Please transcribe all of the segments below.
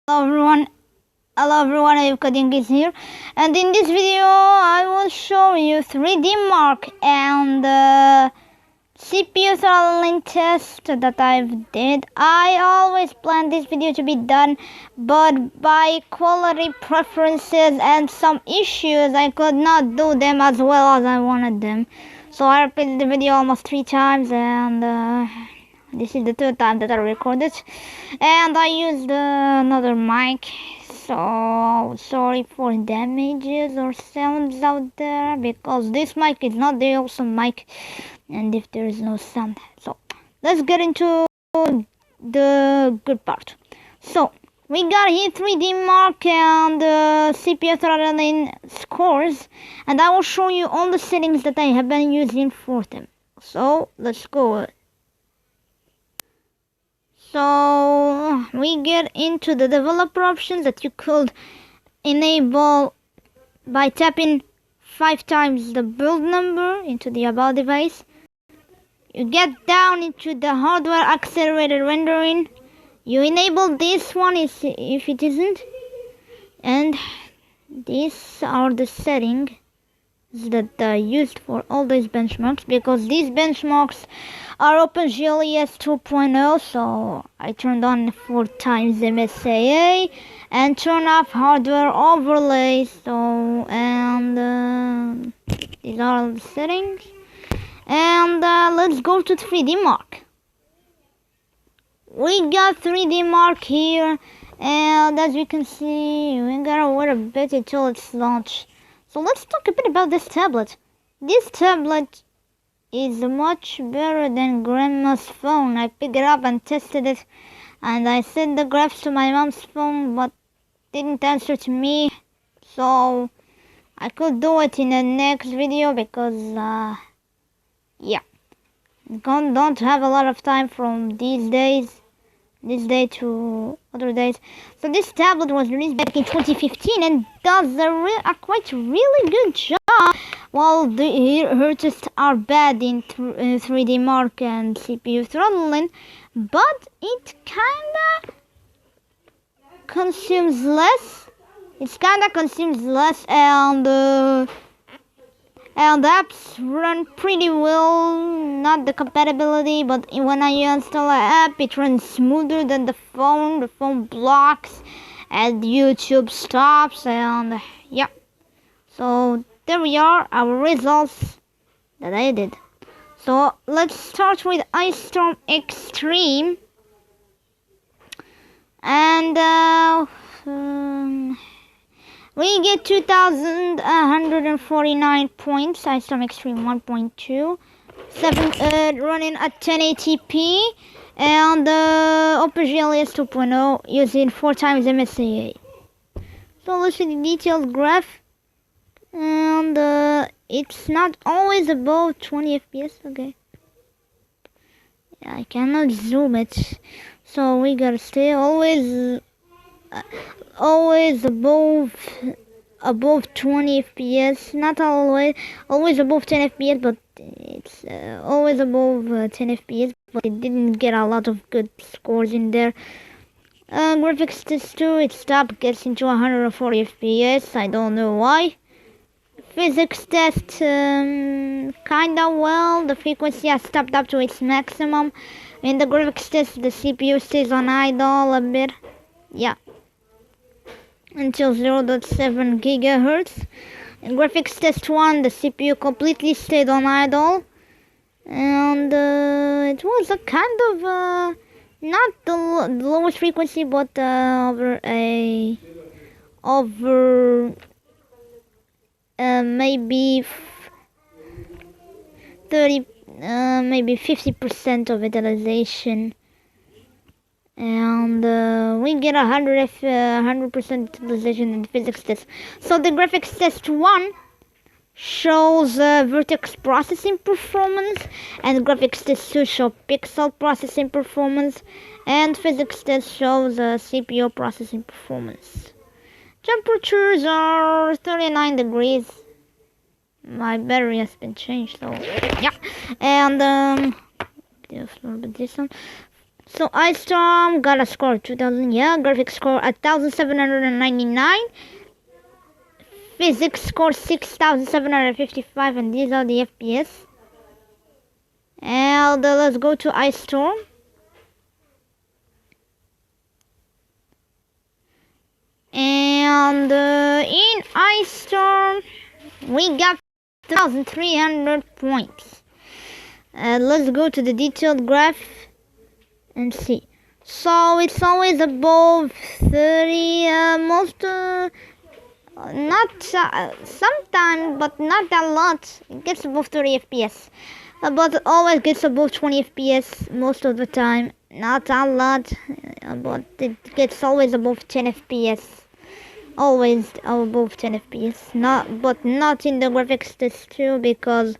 Hello everyone, Ayub is here, and in this video I will show you 3D Mark and CPU throttling test that I've did. I always planned this video to be done, but by quality preferences and some issues I could not do them as well as I wanted them. So I repeated the video almost 3 times, and this is the 3rd time that I recorded, and I used another mic. So sorry for damages or sounds out there, because this mic is not the awesome mic, and if there is no sound. So let's get into the good part. So we got here 3D Mark and CPU throttling scores, and I will show you all the settings that I have been using for them. So let's go. So we get into the developer options that you could enable by tapping 5 times the build number into the about device. You get down into the hardware accelerated rendering. You enable this one if it isn't, and these are the settings that are used for all these benchmarks, because these benchmarks are OpenGLES 2.0, so I turned on 4 times MSAA and turn off hardware overlay. So, and these are all the settings, and let's go to 3D Mark. We got 3D Mark here, and as you can see, we gotta wait a bit until it's launched. So let's talk a bit about this tablet. This tablet is much better than Grandma's phone. I picked it up and tested it, and I sent the graphs to my mom's phone, but didn't answer to me. So I could do it in the next video, because yeah, don't have a lot of time from this day to other days. So this tablet was released back in 2015 and does a quite really good job. While her tests are bad in 3D Mark and CPU throttling, but it kinda consumes less. And apps run pretty well. Not the compatibility, but when I install an app, it runs smoother than the phone. The phone blocks and YouTube stops, and yeah. So there we are, our results that I did. So let's start with Ice Storm Extreme, and we get 2,149 points. Ice Storm Extreme 1.2, running at 1080p, and OpenGLES 2.0 using 4 times MSAA. So let's see the detailed graph, and it's not always above 20 FPS. Okay, yeah, I cannot zoom it, so we gotta stay always above 20 FPS. Not always above 10 FPS, but it's always above 10 FPS, but it didn't get a lot of good scores in there. Graphics test 2, it stopped getting to 140 FPS. I don't know why. Physics test kinda well. The frequency has stopped up to its maximum. In the graphics test, the CPU stays on idle a bit. Yeah, until 0.7 gigahertz. In graphics test 1, the CPU completely stayed on idle, and it was a kind of not the lowest frequency, but maybe 50% of utilization, and we get 100% utilization in the physics test. So the graphics test 1 shows vertex processing performance, and graphics test 2 shows pixel processing performance, and physics test shows CPU processing performance. Temperatures are 39 degrees. My battery has been changed, so yeah. And just a little bit this one. So Ice Storm got a score 2000, yeah. Graphics score 1799. Physics score 6755, and these are the FPS. And let's go to Ice Storm. And in Ice Storm, we got 2,300 points. Let's go to the detailed graph and see. So it's always above 30, not sometimes, but not that lot. It gets above 30 FPS, but it always gets above 20 FPS most of the time. Not a lot, but it gets always above 10 FPS. Always above 10 FPS. But not in the graphics test too, because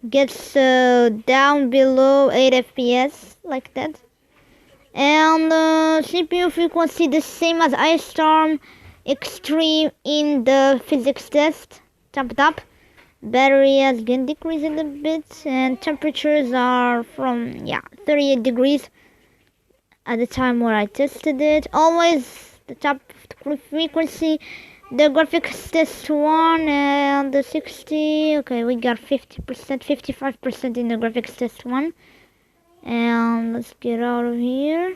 it gets down below 8 FPS like that. And CPU frequency the same as Ice Storm Extreme in the physics test. Top. Battery has again decreased a bit, and temperatures are from 38 degrees at the time where I tested it. Always the top frequency. The graphics test 1 and the 60. Okay, we got 50%, 55% in the graphics test 1. And let's get out of here.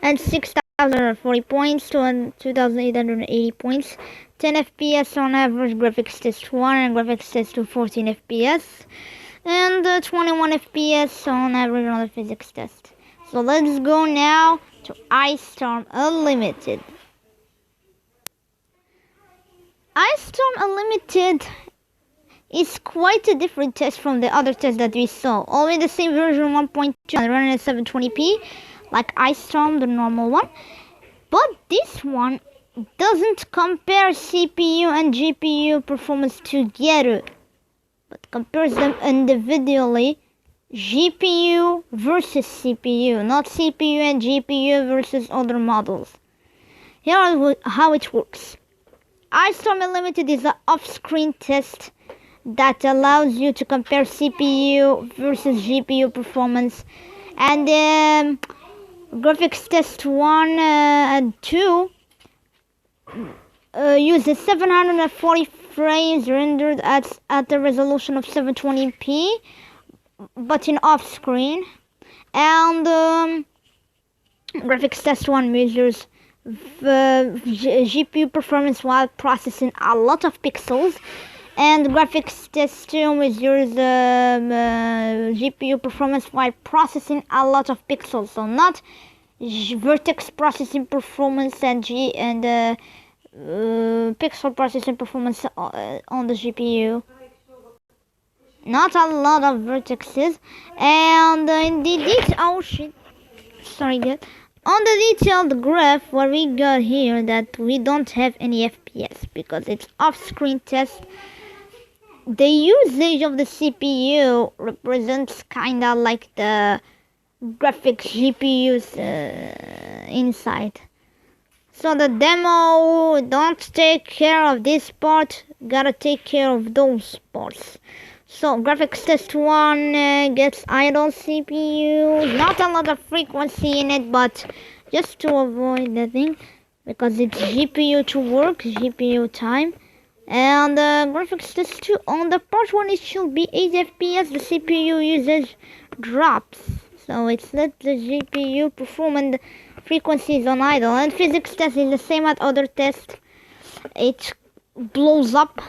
And 6,040 points to 2,880 points. 10 FPS on average graphics test 1 and graphics test 2 14 FPS. And 21 FPS on average on the physics test. So let's go now to Ice Storm Unlimited. Ice Storm Unlimited is quite a different test from the other tests that we saw. All in the same version 1.2 and running at 720p, like Ice Storm, the normal one. But this one doesn't compare CPU and GPU performance together, but compares them individually. GPU versus CPU, not CPU and GPU versus other models. Here is how it works. Ice Storm Unlimited is an off-screen test that allows you to compare CPU versus GPU performance. And graphics test 1 and 2 uses 740 frames rendered at the resolution of 720p, but in off-screen. And graphics test 1 measures GPU performance while processing a lot of pixels, and graphics test 2 measures GPU performance while processing a lot of pixels. So not vertex processing performance and pixel processing performance on the GPU. Not a lot of vertexes. And in the on the detailed graph, what we got here, that we don't have any FPS because it's off-screen test. The usage of the CPU represents kinda like the graphics GPUs inside. So the demo don't take care of this part, gotta take care of those parts. So graphics test 1 gets idle CPU, not a lot of frequency in it, but just to avoid the thing, because it's GPU to work, GPU time. And graphics test 2 on the part 1, it should be 8 FPS, the CPU usage drops. So it's let the GPU perform and the frequency is on idle. And physics test is the same as other tests. It blows up,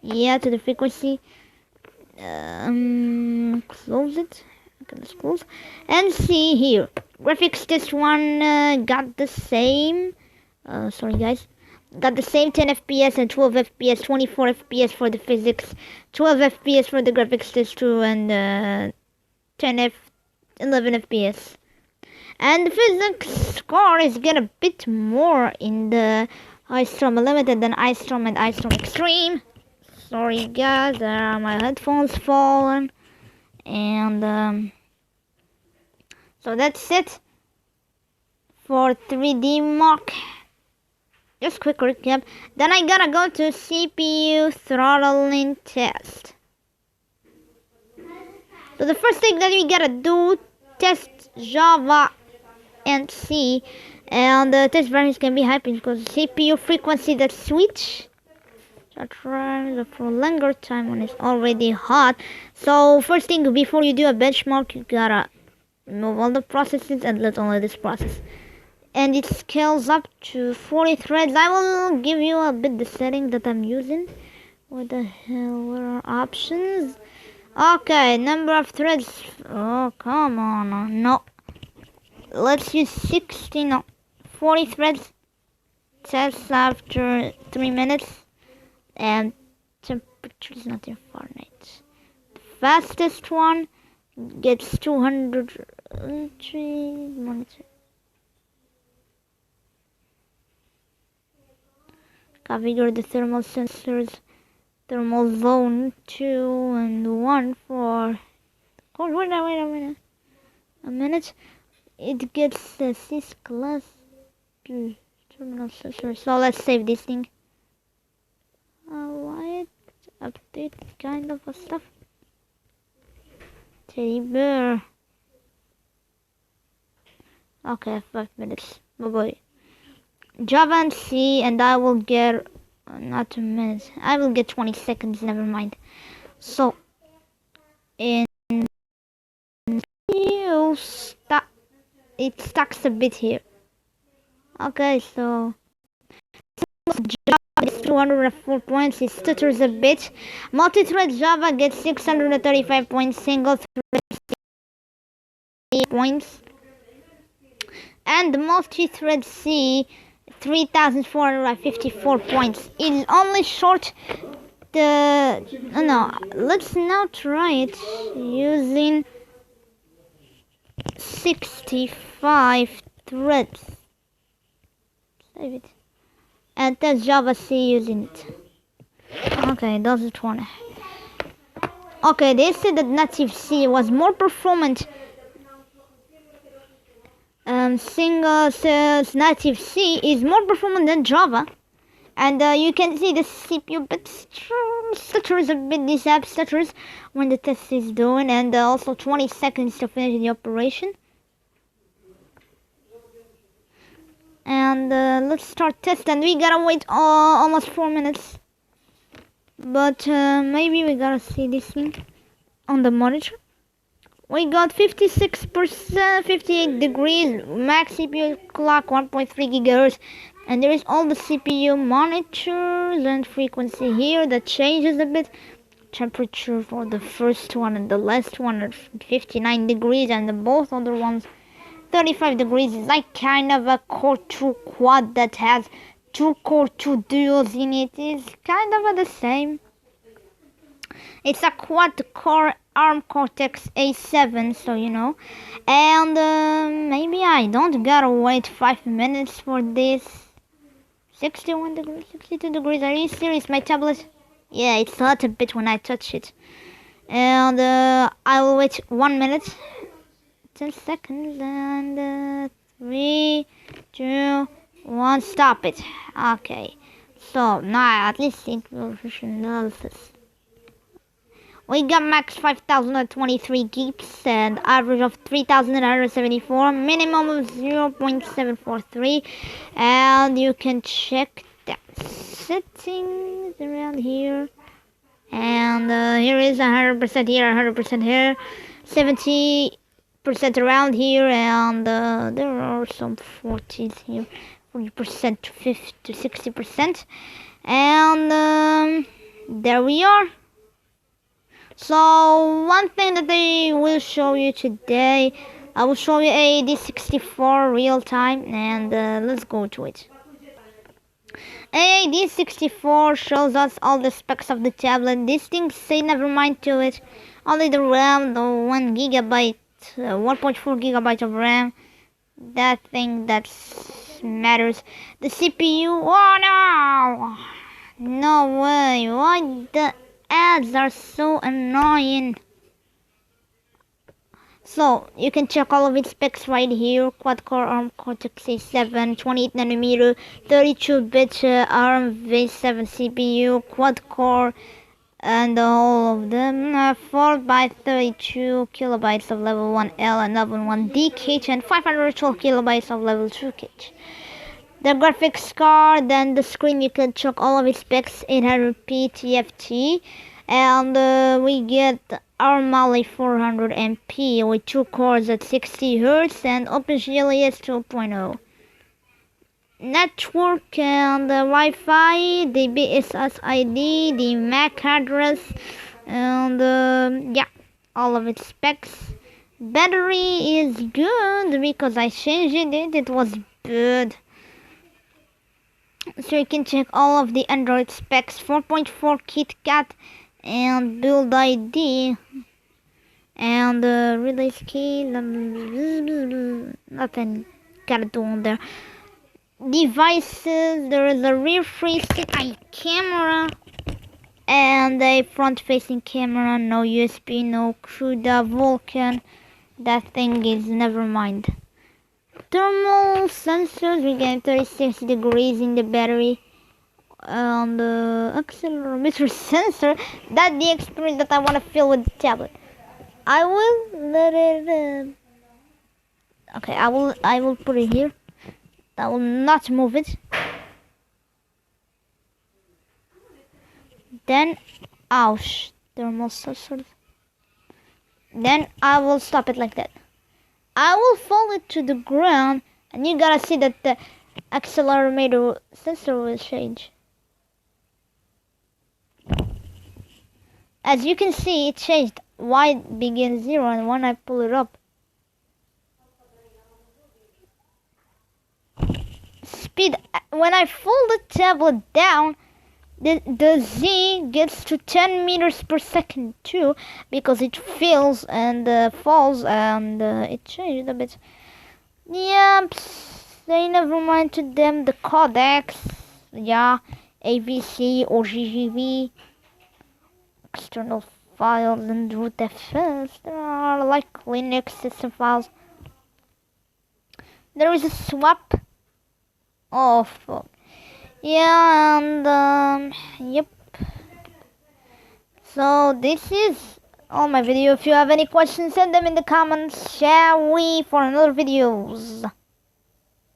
to the frequency. Close it. Okay, let's close. And see here. Graphics test 1 got the same. Got the same 10 FPS and 12 FPS, 24 FPS for the physics, 12 FPS for the graphics test 2, and 11 FPS. And the physics score is get a bit more in the Ice Storm Unlimited than Ice Storm and Ice Storm Extreme. Sorry guys, my headphones fallen. And so that's it for 3D Mark. Just quick recap. Then I gotta go to CPU throttling test. So the first thing that we gotta do, test Java and C, and the test variance can be high because CPU frequency that switch that runs for longer time when it's already hot. So first thing, before you do a benchmark, you gotta remove all the processes and let only this process. And it scales up to 40 threads. I will give you a bit the setting that I'm using. What the hell, where are options? Okay, number of threads. Oh, come on. No. Let's use 60, no. 40 threads. Test after 3 minutes. And temperature is not in Fahrenheit. The fastest one gets 200. Monitor. Configure the thermal sensors. Thermal zone 2 and 1 for. Oh, wait a minute. It gets the sys class terminal sensor. So let's save this thing. Why update kind of a stuff? Teddy bear. Okay, 5 minutes. Bye bye. Java and C, and I will get not a minute. I will get 20 seconds. Never mind. So in you stop. It stacks a bit here. Okay, so Java gets 204 points. It stutters a bit. Multi-thread Java gets 635 points. Single thread 8 points. And multi-thread C 3,454 points. It's only short the no. Let's now try it using 65 threads. Save it. And test Java C using it. Okay, does it one. Okay, they said that native C was more performant. Single cells native C is more performant than Java, and you can see the CPU bit stutters a bit. This app stutters when the test is doing, and also 20 seconds to finish the operation. And let's start test, and we gotta wait almost 4 minutes. But maybe we gotta see this thing on the monitor. We got 56%, 58 degrees, max CPU clock 1.3 gigahertz, and there is all the CPU monitors and frequency here that changes a bit. Temperature for the first one and the last one are 59 degrees, and the both other ones 35 degrees. It's like kind of a Core 2 quad that has 2 Core 2 duos in it. It's kind of the same. It's a quad core ARM Cortex A7, so you know. And maybe I don't gotta wait 5 minutes for this. 61 degrees, 62 degrees. Are you serious? My tablet? Yeah, it's hot a bit when I touch it. And I will wait 1 minute, 10 seconds, and 3, 2, 1. Stop it. Okay. So now at least it will analysis. We got max 5,023 gigs and average of 3,974, minimum of 0.743, and you can check the settings around here. And here is 100% here, 100% here, 70% around here, and there are some 40s here, 40% to 50 to 60%, and there we are. So one thing that I will show you today, I will show you AAD64 real time, and let's go to it. AAD64 shows us all the specs of the tablet. This thing say never mind to it. Only the RAM, the 1 gigabyte, 1.4 gigabyte of RAM. That thing that matters. The CPU. Oh no! No way! Why the ads are so annoying? So you can check all of its specs right here. Quad core ARM Cortex A7, 28nm, 32-bit ARM V7 CPU, quad core and all of them are 4 by 32 kilobytes of level 1L and level 1D cache and 512 kilobytes of level 2 cache. The graphics card, then the screen, you can check all of its specs, 800p TFT, and we get our Mali 400MP with 2 cores at 60Hz and OpenGL 2.0. Network and the Wi-Fi, the BSS ID, the MAC address, and yeah, all of its specs. Battery is good because I changed it, it was good. So you can check all of the Android specs, 4.4 KitKat and build ID and release key, nothing gotta do on there. Devices, there is a rear facing camera and a front facing camera, no USB, no CUDA, Vulkan, that thing is never mind. Thermal sensors, we get 36 degrees in the battery, and the accelerometer sensor, that's the experience that I want to feel with the tablet. I will let it okay, I will put it here. I will not move it. Then ouch, thermal sensor. Then I will stop it like that. I will fall it to the ground, and you gotta see that the accelerometer sensor will change. As you can see, it changed. Y begins 0, and when I pull it up, speed, when I fold the tablet down, the Z gets to 10 meters per second too, because it fills and falls, and it changed a bit. Yep, say never mind to them. The codecs, yeah, AVC or GGV, external files and rootfs, there are like Linux system files. There is a swap. Oh fuck. Yeah, and yep. So this is all my video. If you have any questions, send them in the comments, shall we, for another videos.